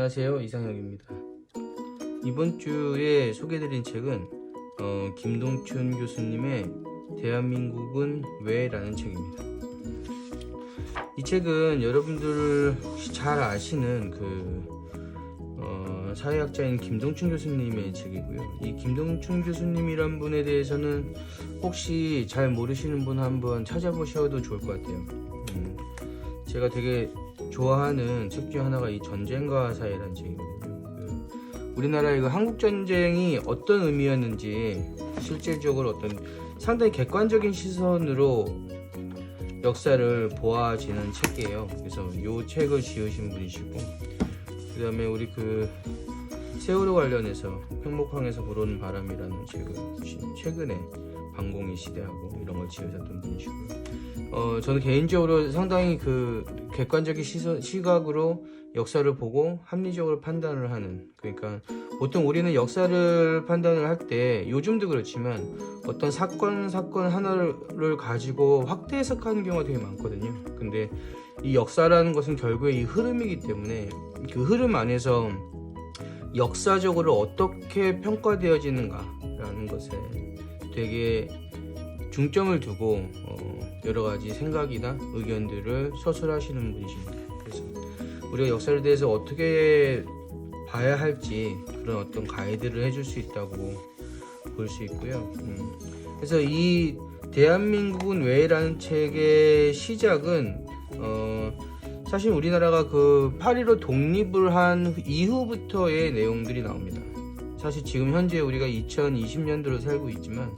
안녕하세요, 이상혁입니다. 이번 주에 소개해드린 책은 김동춘 교수님의 대한민국은 왜? 라는 책입니다. 이 책은 여러분들 혹시 잘 아시는 사회학자인 김동춘 교수님의 책이고요. 이 김동춘 교수님이란 분에 대해서는 혹시 잘 모르시는 분 한번 찾아보셔도 좋을 것 같아요. 제가 되게 좋아하는 책 중 하나가 이 전쟁과 사회라는 책이거든요. 우리나라의 한국 전쟁이 어떤 의미였는지 실질적으로 어떤 상당히 객관적인 시선으로 역사를 보아지는 책이에요. 그래서 이 책을 지으신 분이시고, 그 다음에 우리 세월호 관련해서 행복항에서 불어오는 바람이라는 책을 최근에 방공의 시대하고 이런 걸 지으셨던 분이시고요. 저는 개인적으로 상당히 객관적인 시각으로 역사를 보고 합리적으로 판단을 하는, 그러니까 보통 우리는 역사를 판단을 할 때 요즘도 그렇지만 어떤 사건 하나를 가지고 확대 해석하는 경우가 되게 많거든요. 근데 이 역사라는 것은 결국에 이 흐름이기 때문에 그 흐름 안에서 역사적으로 어떻게 평가되어지는가라는 것에 되게 중점을 두고 여러 가지 생각이나 의견들을 서술하시는 분이십니다. 그래서 우리가 역사에 대해서 어떻게 봐야 할지 그런 어떤 가이드를 해줄 수 있다고 볼 수 있고요. 그래서 이 대한민국은 왜라는 책의 시작은 사실 우리나라가 8.15 독립을 한 이후부터의 내용들이 나옵니다. 사실 지금 현재 우리가 2020년도로 살고 있지만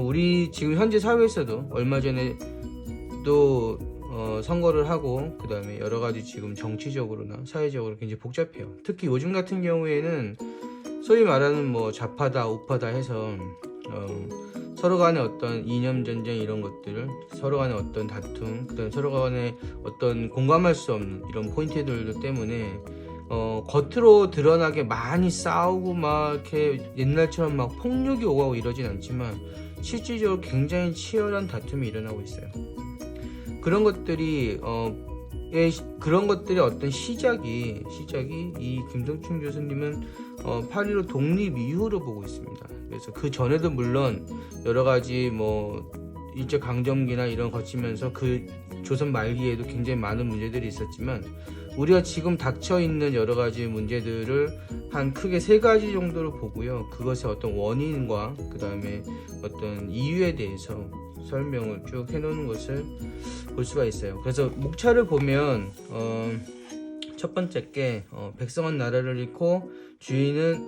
우리 지금 현재 사회에서도 얼마 전에도 선거를 하고, 그 다음에 여러 가지 지금 정치적으로나 사회적으로 굉장히 복잡해요. 특히 요즘 같은 경우에는 소위 말하는 좌파다 우파다 해서 서로 간의 어떤 이념 전쟁 이런 것들, 서로 간의 어떤 다툼, 그 다음에 서로 간의 어떤 공감할 수 없는 이런 포인트들 때문에 겉으로 드러나게 많이 싸우고 막 이렇게 옛날처럼 막 폭력이 오가고 이러진 않지만 실질적으로 굉장히 치열한 다툼이 일어나고 있어요. 그런 것들이 어떤 시작이 이 김동춘 교수님은 8.15 독립 이후로 보고 있습니다. 그래서 그 전에도 물론 여러 가지 일제강점기나 이런 거치면서 조선 말기에도 굉장히 많은 문제들이 있었지만, 우리가 지금 닥쳐 있는 여러 가지 문제들을 한 크게 3가지 정도로 보고요. 그것의 어떤 원인과 그 다음에 어떤 이유에 대해서 설명을 쭉 해놓는 것을 볼 수가 있어요. 그래서 목차를 보면 첫 번째 게 백성은 나라를 잃고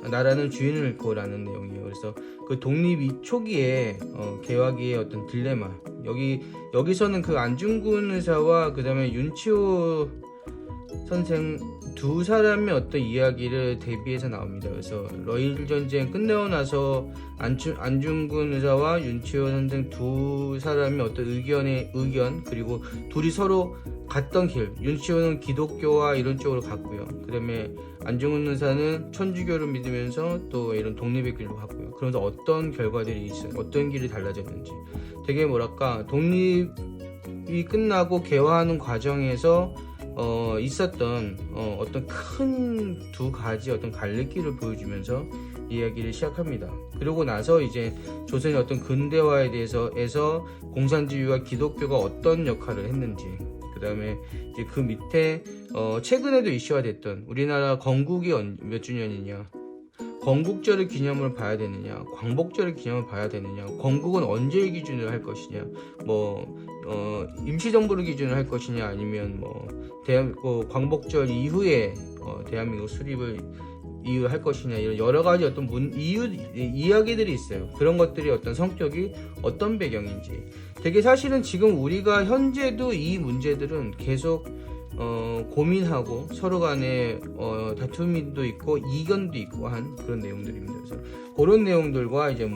나라는 주인을 잃고 라는 내용이에요. 그래서 그 독립 초기에 개화기의 어떤 딜레마, 여기서는 안중근 의사와 그 다음에 윤치호 선생 두 사람의 어떤 이야기를 대비해서 나옵니다. 그래서 러일 전쟁 끝나고 나서 안중근 의사와 윤치호 선생 두 사람의 어떤 의견, 그리고 둘이 서로 갔던 길, 윤치호는 기독교와 이런 쪽으로 갔고요. 그 다음에 안중근 의사는 천주교를 믿으면서 또 이런 독립의 길로 갔고요. 그러면서 어떤 결과들이 있어요, 어떤 길이 달라졌는지, 되게 독립이 끝나고 개화하는 과정에서 있었던 어떤 큰 2가지 어떤 갈래길을 보여주면서 이야기를 시작합니다. 그러고 나서 이제 조선의 어떤 근대화에 대해서 공산주의와 기독교가 어떤 역할을 했는지, 그 다음에 이제 그 밑에 최근에도 이슈가 됐던 우리나라 건국이 몇 주년이냐, 건국절을 기념을 봐야 되느냐, 광복절을 기념을 봐야 되느냐, 건국은 언제 기준으로 할 것이냐, 임시정부를 기준으로 할 것이냐, 아니면 광복절 이후에 대한민국 수립을 이유할 것이냐, 이런 여러 가지 어떤 이야기들이 있어요. 그런 것들이 어떤 성격이 어떤 배경인지, 되게 사실은 지금 우리가 현재도 이 문제들은 계속 고민하고 서로 간에 다툼도 있고 이견도 있고 한 그런 내용들입니다. 그래서 그런 내용들과 이제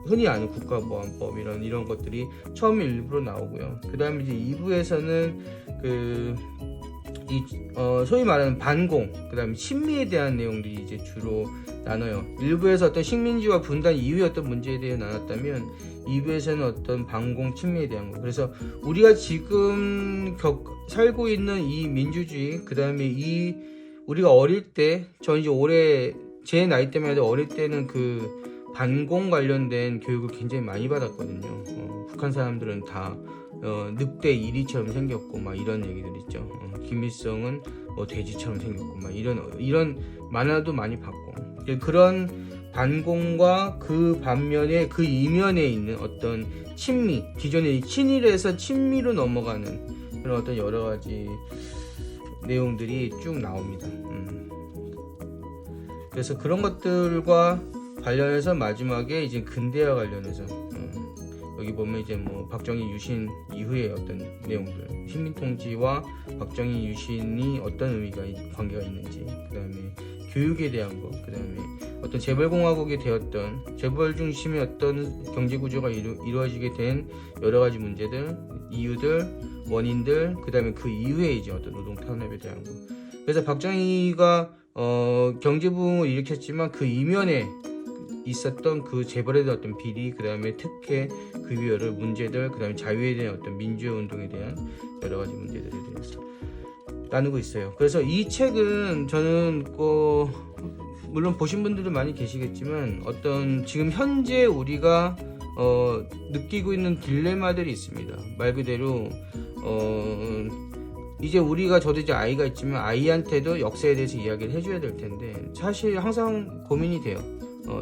흔히 아는 국가보안법 이런 것들이 처음에 일부로 나오고요. 그 다음에 이제 2부에서는 소위 말하는 반공, 그 다음에 친미에 대한 내용들이 이제 주로 나눠요. 1부에서 어떤 식민지와 분단 이후의 어떤 문제에 대해 나눴다면 2부에서는 어떤 반공, 친미에 대한 거. 그래서 우리가 지금 살고 있는 이 민주주의, 그 다음에 이 우리가 어릴 때, 저 이제 올해 제 나이 때만 해도 어릴 때는 그 반공 관련된 교육을 굉장히 많이 받았거든요. 북한 사람들은 다 늑대 이리처럼 생겼고 막 이런 얘기들 있죠. 김일성은 뭐 돼지처럼 생겼고 막 이런 만화도 많이 봤고, 그런 반공과 그 반면에 그 이면에 있는 어떤 친미, 기존의 친일에서 친미로 넘어가는 그런 어떤 여러 가지 내용들이 쭉 나옵니다. 그래서 그런 것들과 관련해서 마지막에 이제 근대화 관련해서 여기 보면 이제 뭐 박정희 유신 이후의 어떤 내용들, 식민통치와 박정희 유신이 어떤 의미가 관계가 있는지, 그다음에 교육에 대한 거, 그다음에 어떤 재벌공화국이 되었던 재벌 중심의 어떤 경제 구조가 이루어지게 된 여러 가지 문제들, 이유들, 원인들, 그다음에 그 이후에 이제 어떤 노동 탄압에 대한 거. 그래서 박정희가 경제 부흥을 일으켰지만 그 이면에 있었던 그 재벌에 대한 어떤 비리, 그 다음에 특혜, 급여를 문제들, 그 다음에 자유에 대한 어떤 민주화 운동에 대한 여러 가지 문제들에 대해서 나누고 있어요. 그래서 이 책은 저는 물론 보신 분들도 많이 계시겠지만 어떤 지금 현재 우리가 느끼고 있는 딜레마들이 있습니다. 말 그대로 이제 저도 이제 아이가 있지만 아이한테도 역사에 대해서 이야기를 해줘야 될 텐데, 사실 항상 고민이 돼요.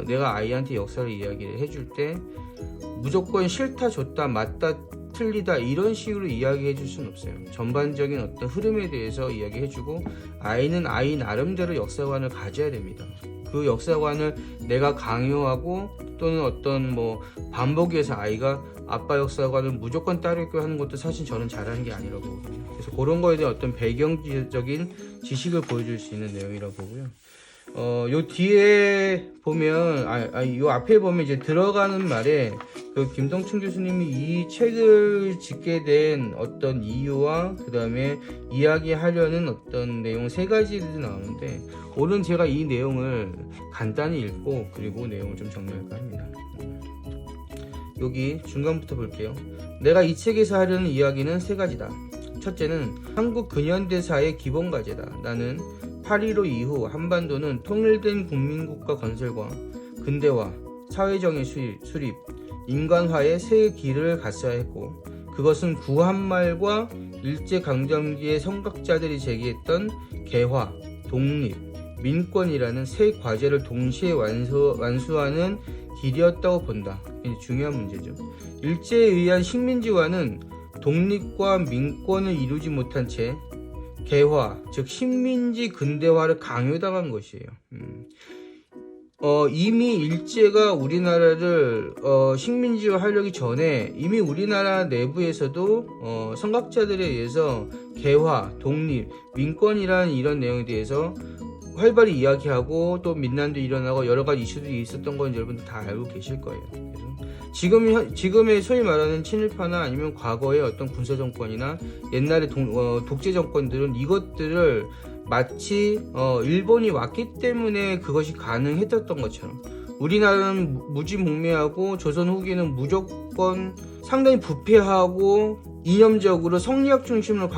내가 아이한테 역사를 이야기를 해줄 때 무조건 싫다 좋다 맞다 틀리다 이런 식으로 이야기해 줄 수는 없어요. 전반적인 어떤 흐름에 대해서 이야기해주고, 아이는 아이 나름대로 역사관을 가져야 됩니다. 그 역사관을 내가 강요하고 또는 어떤 뭐 반복해서 아이가 아빠 역사관을 무조건 따르게 하는 것도 사실 저는 잘하는 게 아니라고 보거든요. 그래서 그런 거에 대한 어떤 배경적인 지식을 보여줄 수 있는 내용이라고 보고요. 요 뒤에 보면, 요 앞에 보면 이제 들어가는 말에 그 김동춘 교수님이 이 책을 짓게 된 어떤 이유와 그 다음에 이야기하려는 어떤 내용 3가지들이 나오는데, 오늘 제가 이 내용을 간단히 읽고 그리고 내용을 좀 정리할까 합니다. 여기 중간부터 볼게요. 내가 이 책에서 하려는 이야기는 3가지다. 첫째는 한국 근현대사의 기본 과제다. 나는 8.15 이후 한반도는 통일된 국민국가 건설과 근대화, 사회정의 수립, 인간화의 새 길을 갔어야 했고, 그것은 구한말과 일제강점기의 선각자들이 제기했던 개화, 독립, 민권이라는 세 과제를 동시에 완수하는 길이었다고 본다. 이게 중요한 문제죠. 일제에 의한 식민지화는 독립과 민권을 이루지 못한 채 개화, 즉 식민지 근대화를 강요당한 것이에요. 이미 일제가 우리나라를 식민지화 하려기 전에 이미 우리나라 내부에서도 선각자들에 의해서 개화, 독립, 민권이라는 이런 내용에 대해서 활발히 이야기하고 또 민난도 일어나고 여러 가지 이슈들이 있었던 건 여러분들 다 알고 계실 거예요. 그래서 지금의 소위 말하는 친일파나 아니면 과거의 어떤 군사 정권이나 옛날의 독재 정권들은 이것들을 마치 일본이 왔기 때문에 그것이 가능했던 것처럼, 우리나라는 무지몽매하고 조선 후기는 무조건 상당히 부패하고 이념적으로 성리학 중심으로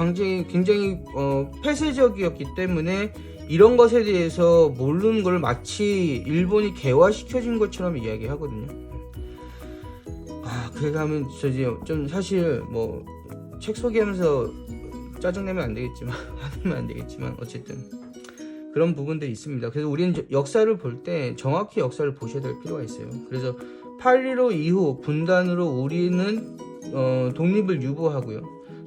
굉장히 폐쇄적이었기 때문에 이런 것에 대해서 모르는 걸 마치 일본이 개화시켜준 것처럼 이야기하거든요. 그렇게 하면 좀 사실 뭐 책 소개하면서 짜증내면 안 되겠지만 화내면 안 되겠지만 어쨌든 그런 부분들이 있습니다. 그래서 우리는 역사를 볼 때 정확히 역사를 보셔야 될 필요가 있어요. 그래서 8.15 이후 분단으로 우리는 독립을 유보하고요,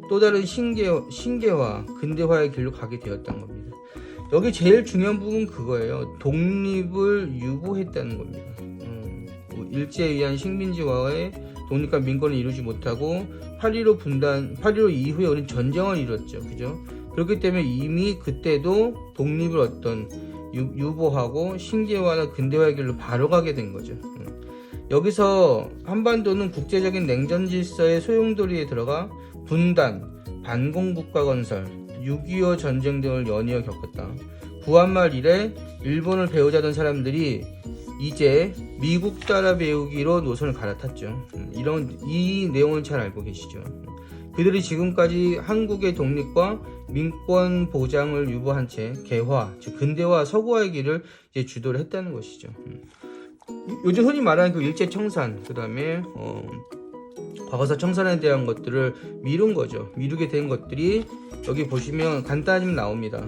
또 다른 신개화, 근대화의 길로 가게 되었던 겁니다. 여기 제일 중요한 부분은 그거예요. 독립을 유보했다는 겁니다. 일제에 의한 식민지화의 독립과 민권을 이루지 못하고 8.15 이후에 우리는 전쟁을 이뤘죠. 그죠? 그렇기 때문에 이미 그때도 독립을 유보하고 신개화나 근대화의 길로 바로 가게 된 거죠. 여기서 한반도는 국제적인 냉전 질서의 소용돌이에 들어가 분단, 반공국가 건설, 6.25 전쟁 등을 연이어 겪었다. 구한말 이래 일본을 배우자던 사람들이 이제 미국 따라 배우기로 노선을 갈아탔죠. 이 내용은 잘 알고 계시죠. 그들이 지금까지 한국의 독립과 민권 보장을 유보한 채 개화, 즉 근대화, 서구화의 길을 이제 주도를 했다는 것이죠. 요즘 흔히 말하는 그 일제 청산, 그 다음에 과거사 청산에 대한 것들을 미룬 거죠. 미루게 된 것들이 여기 보시면 간단히 나옵니다.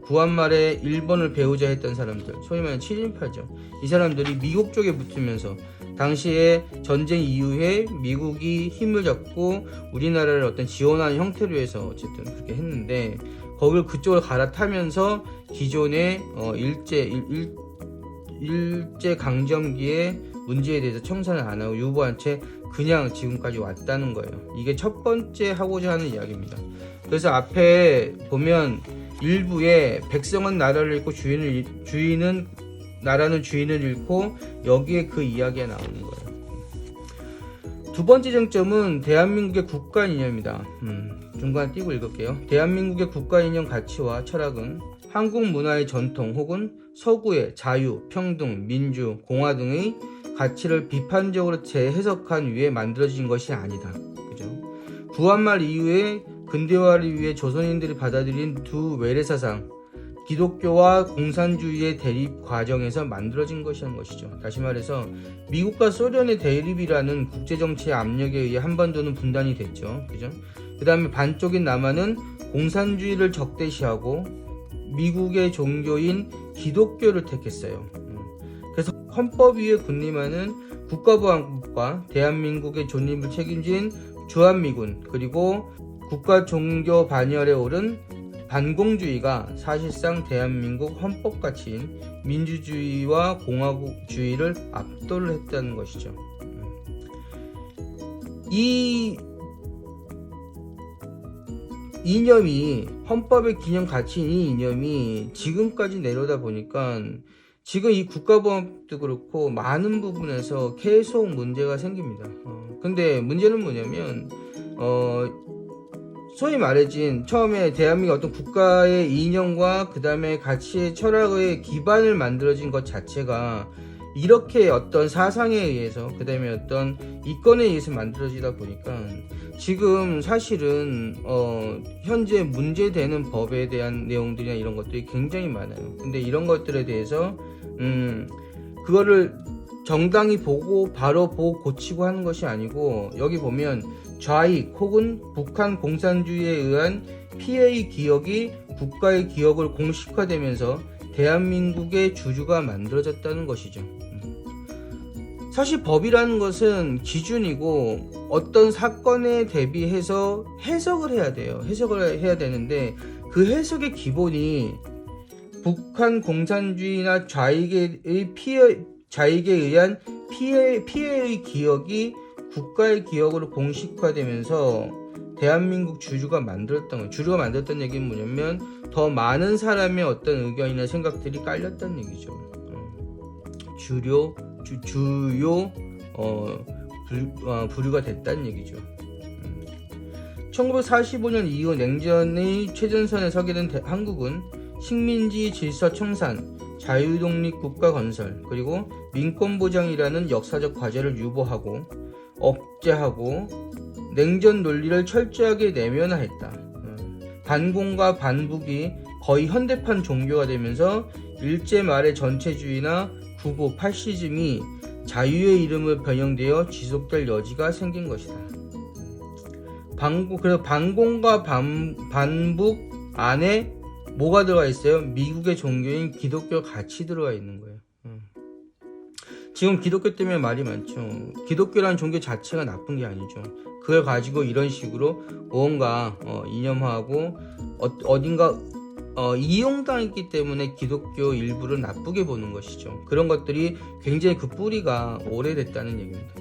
구한말에 일본을 배우자 했던 사람들, 소위 말하는 친일파죠. 이 사람들이 미국 쪽에 붙으면서 당시에 전쟁 이후에 미국이 힘을 잡고 우리나라를 어떤 지원하는 형태로 해서 어쨌든 그렇게 했는데, 거기를 그쪽을 갈아타면서 기존의 일제 강점기의 문제에 대해서 청산을 안 하고 유보한 채 그냥 지금까지 왔다는 거예요. 이게 첫 번째 하고자 하는 이야기입니다. 그래서 앞에 보면 일부에 백성은 나라를 잃고 나라는 주인을 잃고, 여기에 그 이야기가 나오는 거예요. 두 번째 쟁점은 대한민국의 국가 이념입니다. 중간에 띄고 읽을게요. 대한민국의 국가 이념 가치와 철학은 한국 문화의 전통 혹은 서구의 자유, 평등, 민주, 공화 등의 가치를 비판적으로 재해석한 위에 만들어진 것이 아니다. 그죠? 구한말 이후에 근대화를 위해 조선인들이 받아들인 두 외래사상, 기독교와 공산주의의 대립 과정에서 만들어진 것이라는 것이죠. 다시 말해서 미국과 소련의 대립이라는 국제정치의 압력에 의해 한반도는 분단이 됐죠. 그죠? 그 다음에 반쪽인 남한은 공산주의를 적대시하고 미국의 종교인 기독교를 택했어요. 그래서 헌법 위에 군림하는 국가보안국과 대한민국의 존립을 책임진 주한미군, 그리고 국가 종교 반열에 오른 반공주의가 사실상 대한민국 헌법 가치인 민주주의와 공화국주의를 압도를 했다는 것이죠. 이 이념이, 헌법의 기념 가치인 이 이념이 지금까지 내려다 보니까 지금 이 국가보안법도 그렇고 많은 부분에서 계속 문제가 생깁니다. 근데 문제는 뭐냐면 소위 말해진 처음에 대한민국 어떤 국가의 이념과 그 다음에 가치의 철학의 기반을 만들어진 것 자체가 이렇게 어떤 사상에 의해서, 그 다음에 어떤 이권에 의해서 만들어지다 보니까 지금 사실은 현재 문제되는 법에 대한 내용들이나 이런 것들이 굉장히 많아요. 근데 이런 것들에 대해서 그거를 정당히 보고 바로 보고 고치고 하는 것이 아니고, 여기 보면 좌익 혹은 북한 공산주의에 의한 피해의 기억이 국가의 기억을 공식화되면서 대한민국의 주주가 만들어졌다는 것이죠. 사실 법이라는 것은 기준이고 어떤 사건에 대비해서 해석을 해야 돼요. 해석을 해야 되는데 그 해석의 기본이 북한 공산주의나 좌익에 의한 피해의 기억이 국가의 기억으로 공식화되면서 대한민국 주주가 만들었던 거예요. 주주가 만들었다는 얘기는 뭐냐면 더 많은 사람의 어떤 의견이나 생각들이 깔렸다는 얘기죠. 주요 부류가 됐다는 얘기죠. 1945년 이후 냉전의 최전선에 서게 된 한국은 식민지 질서 청산, 자유독립 국가 건설, 그리고 민권보장이라는 역사적 과제를 유보하고 억제하고 냉전 논리를 철저하게 내면화했다. 반공과 반북이 거의 현대판 종교가 되면서 일제 말의 전체주의나 구구 파시즘이 자유의 이름을 변형되어 지속될 여지가 생긴 것이다. 그래서 반공과 반북 안에 뭐가 들어가 있어요? 미국의 종교인 기독교 같이 들어가 있는 거예요. 지금 기독교 때문에 말이 많죠. 기독교라는 종교 자체가 나쁜 게 아니죠. 그걸 가지고 이런 식으로 무언가 이념화하고 어딘가 이용당했기 때문에 기독교 일부를 나쁘게 보는 것이죠. 그런 것들이 굉장히 그 뿌리가 오래됐다는 얘기입니다.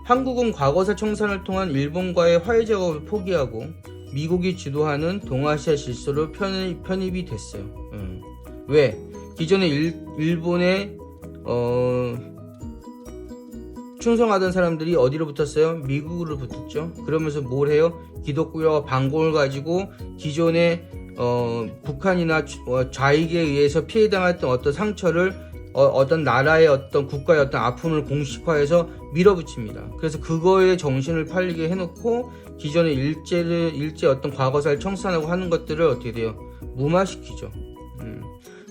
한국은 과거사 청산을 통한 일본과의 화해 작업을 포기하고 미국이 주도하는 동아시아 질서로 편입이 됐어요. 왜? 기존에 일본에 충성하던 사람들이 어디로 붙었어요? 미국으로 붙었죠. 그러면서 뭘 해요? 기독교와 반공을 가지고 기존의 북한이나 좌익에 의해서 피해당했던 어떤 상처를 어떤 나라의 어떤 국가의 어떤 아픔을 공식화해서 밀어붙입니다. 그래서 그거에 정신을 팔리게 해놓고 기존의 일제 어떤 과거사를 청산하고 하는 것들을 어떻게 돼요? 무마시키죠.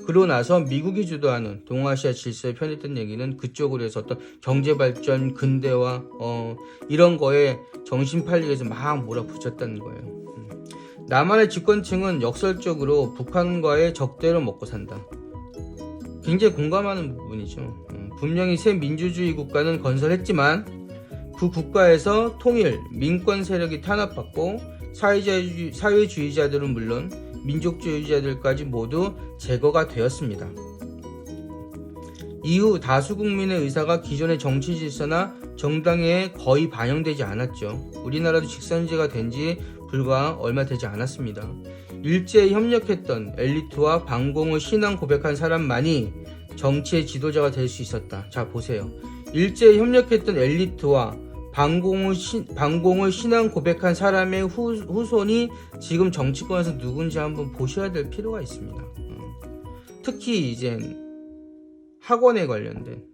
그러고 나서 미국이 주도하는 동아시아 질서에 편했던 얘기는 그쪽으로 해서 어떤 경제발전, 근대화 이런 거에 정신 팔리게 해서 막 몰아붙였다는 거예요. 남한의 집권층은 역설적으로 북한과의 적대로 먹고 산다. 굉장히 공감하는 부분이죠. 분명히 새 민주주의 국가는 건설했지만 그 국가에서 통일, 민권 세력이 탄압받고 사회주의자들은 물론 민족주의자들까지 모두 제거가 되었습니다. 이후 다수 국민의 의사가 기존의 정치 질서나 정당에 거의 반영되지 않았죠. 우리나라도 직선제가 된 지 불과 얼마 되지 않았습니다. 일제에 협력했던 엘리트와 반공을 신앙 고백한 사람만이 정치의 지도자가 될 수 있었다. 자, 보세요. 일제에 협력했던 엘리트와 반공을 신앙 고백한 사람의 후손이 지금 정치권에서 누군지 한번 보셔야 될 필요가 있습니다. 특히 이제 학원에 관련된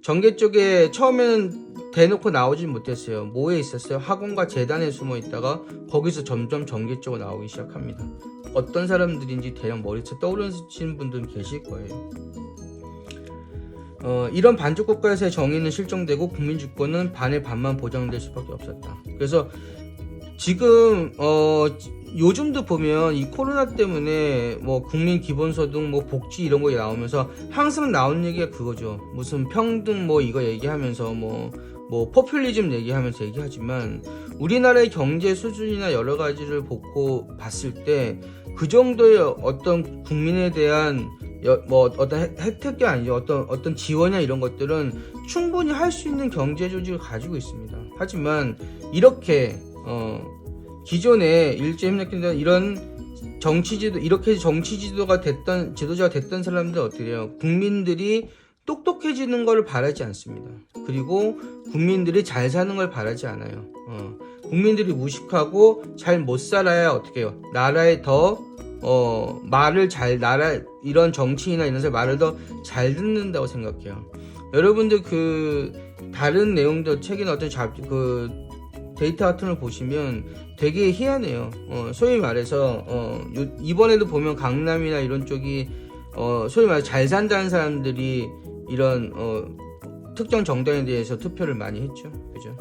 정계 쪽에 처음에는 대놓고 나오질 못했어요. 뭐에 있었어요? 학원과 재단에 숨어 있다가 거기서 점점 정계 쪽으로 나오기 시작합니다. 어떤 사람들인지 대략 머리채 떠오르시는 분들은 계실 거예요. 이런 반쪽 국가에서의 정의는 실종되고 국민주권은 반의 반만 보장될 수밖에 없었다. 그래서 지금 요즘도 보면 이 코로나 때문에 뭐 국민 기본소득 뭐 복지 이런 거 나오면서 항상 나오는 얘기가 그거죠. 무슨 평등 뭐 이거 얘기하면서 뭐 포퓰리즘 얘기하면서 얘기하지만 우리나라의 경제 수준이나 여러 가지를 봤을 때 그 정도의 어떤 국민에 대한 어떤 혜택이 아니죠. 어떤 지원이나 이런 것들은 충분히 할 수 있는 경제 조직을 가지고 있습니다. 하지만 이렇게 기존에 일제협력했던 이런 이렇게 지도자가 됐던 사람들 어떻게 해요? 국민들이 똑똑해지는 걸 바라지 않습니다. 그리고 국민들이 잘 사는 걸 바라지 않아요. 국민들이 무식하고 잘 못 살아야 어떻게 해요? 나라에 더 이런 정치인이나 이런 사람 말을 더 잘 듣는다고 생각해요. 여러분들 다른 내용들 책이나 어떤 데이터 같은 걸 보시면 되게 희한해요. 소위 말해서 이번에도 보면 강남이나 이런 쪽이 소위 말해서 잘 산다는 사람들이 이런 특정 정당에 대해서 투표를 많이 했죠. 그죠?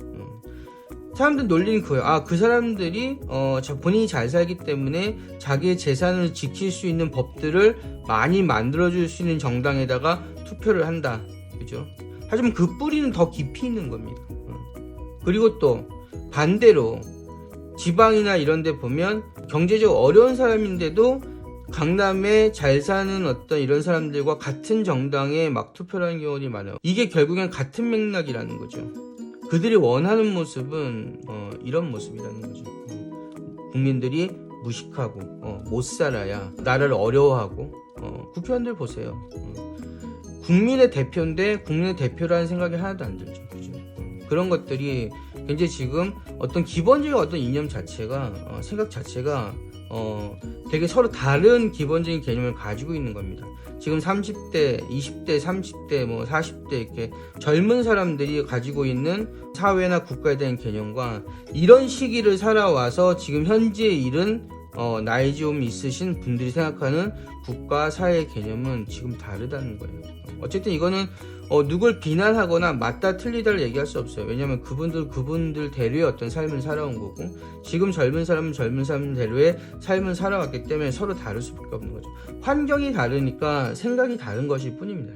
사람들 논리는 그거예요. 그 사람들이 본인이 잘 살기 때문에 자기의 재산을 지킬 수 있는 법들을 많이 만들어줄 수 있는 정당에다가 투표를 한다. 그죠? 하지만 그 뿌리는 더 깊이 있는 겁니다. 그리고 또 반대로 지방이나 이런 데 보면 경제적으로 어려운 사람인데도 강남에 잘 사는 어떤 이런 사람들과 같은 정당에 막 투표를 하는 경우들이 많아요. 이게 결국엔 같은 맥락이라는 거죠. 그들이 원하는 모습은 이런 모습이라는 거죠. 국민들이 무식하고 못 살아야 나라를 어려워하고 국회의원들 보세요. 국민의 대표인데 국민의 대표라는 생각이 하나도 안 들죠. 그죠? 그런 것들이 굉장히 지금 어떤 기본적인 어떤 이념 자체가 생각 자체가 되게 서로 다른 기본적인 개념을 가지고 있는 겁니다. 지금 30대, 20대, 30대, 40대 이렇게 젊은 사람들이 가지고 있는 사회나 국가에 대한 개념과 이런 시기를 살아와서 지금 현재 이른 나이 좀 있으신 분들이 생각하는 국가 사회 개념은 지금 다르다는 거예요. 어쨌든 이거는 누굴 비난하거나 맞다 틀리다를 얘기할 수 없어요. 왜냐하면 그분들 대로의 어떤 삶을 살아온 거고 지금 젊은 사람은 젊은 사람 대로의 삶을 살아왔기 때문에 서로 다를 수밖에 없는 거죠. 환경이 다르니까 생각이 다른 것일 뿐입니다.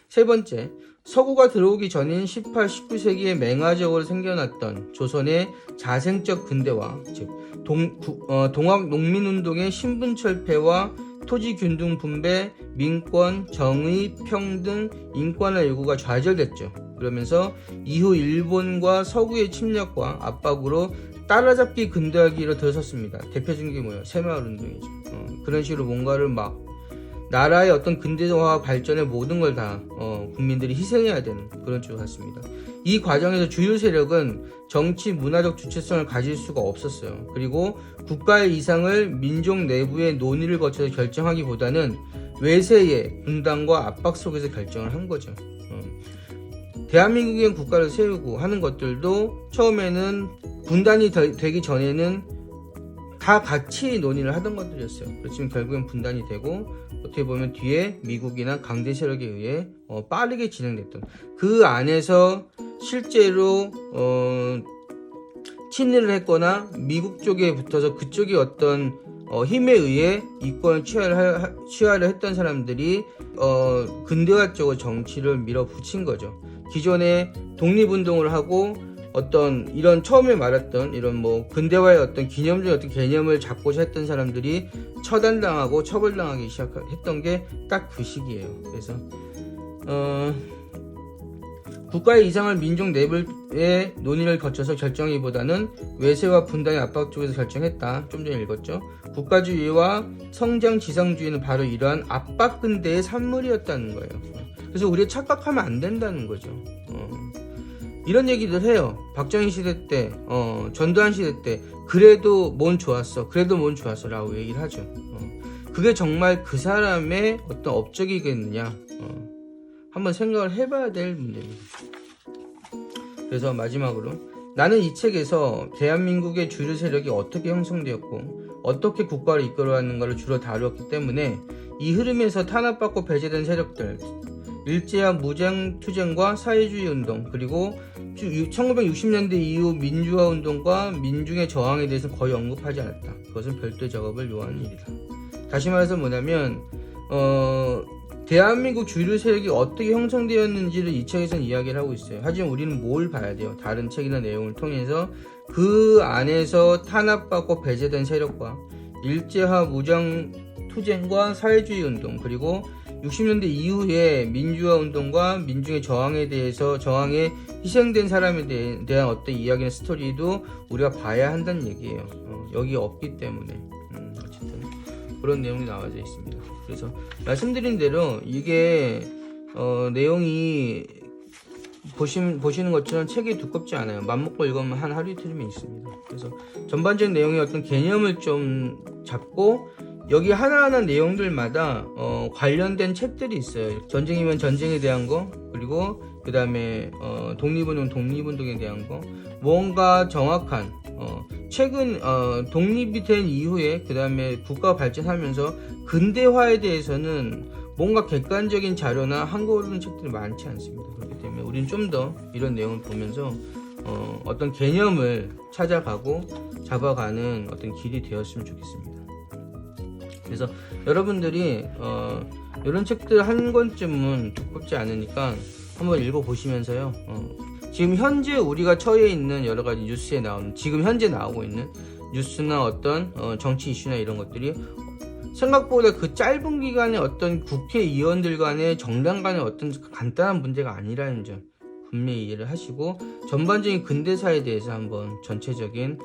세 번째, 서구가 들어오기 전인 18, 19세기에 맹화적으로 생겨났던 조선의 자생적 근대화, 즉 동학 농민운동의 신분철폐와 토지균등 분배, 민권, 정의, 평등, 인권의 요구가 좌절됐죠. 그러면서 이후 일본과 서구의 침략과 압박으로 따라잡기 근대화기로 들어섰습니다. 대표적인 게 뭐예요? 새마을운동이죠. 그런 식으로 뭔가를 막 나라의 어떤 근대화 발전의 모든 걸 다 국민들이 희생해야 되는 그런 쪽 같습니다. 이 과정에서 주류 세력은 정치 문화적 주체성을 가질 수가 없었어요. 그리고 국가의 이상을 민족 내부의 논의를 거쳐서 결정하기보다는 외세의 분단과 압박 속에서 결정을 한 거죠. 대한민국의 국가를 세우고 하는 것들도 처음에는 분단이 되기 전에는 다 같이 논의를 하던 것들이었어요. 그렇지만 결국엔 분단이 되고 어떻게 보면 뒤에 미국이나 강대 세력에 의해 빠르게 진행됐던 그 안에서 실제로 친일을 했거나 미국 쪽에 붙어서 그쪽이 어떤 힘에 의해 이권을 취하려 했던 사람들이 근대화 쪽의 정치를 밀어붙인 거죠. 기존에 독립운동을 하고 어떤 이런 처음에 말했던 이런 뭐 근대화의 어떤 기념적인 어떤 개념을 잡고자 했던 사람들이 처단당하고 처벌당하기 시작했던 게 딱 그 시기예요. 그래서 국가의 이상을 민족 내부의 논의를 거쳐서 결정하기보다는 외세와 분단의 압박 쪽에서 결정했다. 좀 전에 읽었죠. 국가주의와 성장 지상주의는 바로 이러한 압박 근대의 산물이었다는 거예요. 그래서 우리가 착각하면 안 된다는 거죠. 이런 얘기들 해요. 박정희 시대 때, 전두환 시대 때, 그래도 뭔 좋았어 라고 얘기를 하죠. 그게 정말 그 사람의 어떤 업적이겠느냐, 한번 생각을 해봐야 될 문제입니다. 그래서 마지막으로, 나는 이 책에서 대한민국의 주류 세력이 어떻게 형성되었고, 어떻게 국가를 이끌어왔는가를 주로 다루었기 때문에, 이 흐름에서 탄압받고 배제된 세력들, 일제와 무장투쟁과 사회주의 운동, 그리고 1960년대 이후 민주화 운동과 민중의 저항에 대해서 거의 언급하지 않았다. 그것은 별도의 작업을 요하는 일이다. 다시 말해서 뭐냐면 대한민국 주류 세력이 어떻게 형성되었는지를 이 책에서는 이야기를 하고 있어요. 하지만 우리는 뭘 봐야 돼요? 다른 책이나 내용을 통해서 그 안에서 탄압받고 배제된 세력과 일제화 무장투쟁과 사회주의 운동, 그리고 60년대 이후에 민주화 운동과 민중의 저항에 희생된 사람에 대한 어떤 이야기나 스토리도 우리가 봐야 한다는 얘기예요. 여기 없기 때문에 어쨌든 그런 내용이 나와져 있습니다. 그래서 말씀드린 대로 이게 내용이 보시는 것처럼 책이 두껍지 않아요. 맘먹고 읽으면 한 하루 이틀이면 있습니다. 그래서 전반적인 내용의 어떤 개념을 좀 잡고 여기 하나하나 내용들마다 관련된 책들이 있어요. 전쟁이면 전쟁에 대한 거, 그리고 그 다음에 독립운동에 대한 거, 뭔가 정확한 최근 독립이 된 이후에 그 다음에 국가가 발전하면서 근대화에 대해서는 뭔가 객관적인 자료나 한국어로 된 책들이 많지 않습니다. 그렇기 때문에 우리는 좀 더 이런 내용을 보면서 어떤 개념을 찾아가고 잡아가는 어떤 길이 되었으면 좋겠습니다. 그래서 여러분들이 이런 책들 한 권쯤은 두껍지 않으니까 한번 읽어보시면서요. 지금 현재 우리가 처해 있는 여러 가지 뉴스에 나오는, 지금 현재 나오고 있는 뉴스나 어떤 정치 이슈나 이런 것들이 생각보다 그 짧은 기간에 어떤 국회의원들 간의 정당 간의 어떤 간단한 문제가 아니라는 점 분명히 이해를 하시고, 전반적인 근대사에 대해서 한번 전체적인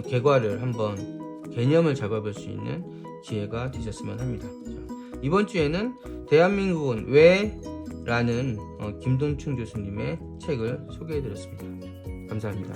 개괄을 한번 개념을 잡아볼 수 있는 기회가 되셨으면 합니다. 자, 이번 주에는 대한민국은 왜? 라는 김동춘 교수님의 책을 소개해드렸습니다. 감사합니다.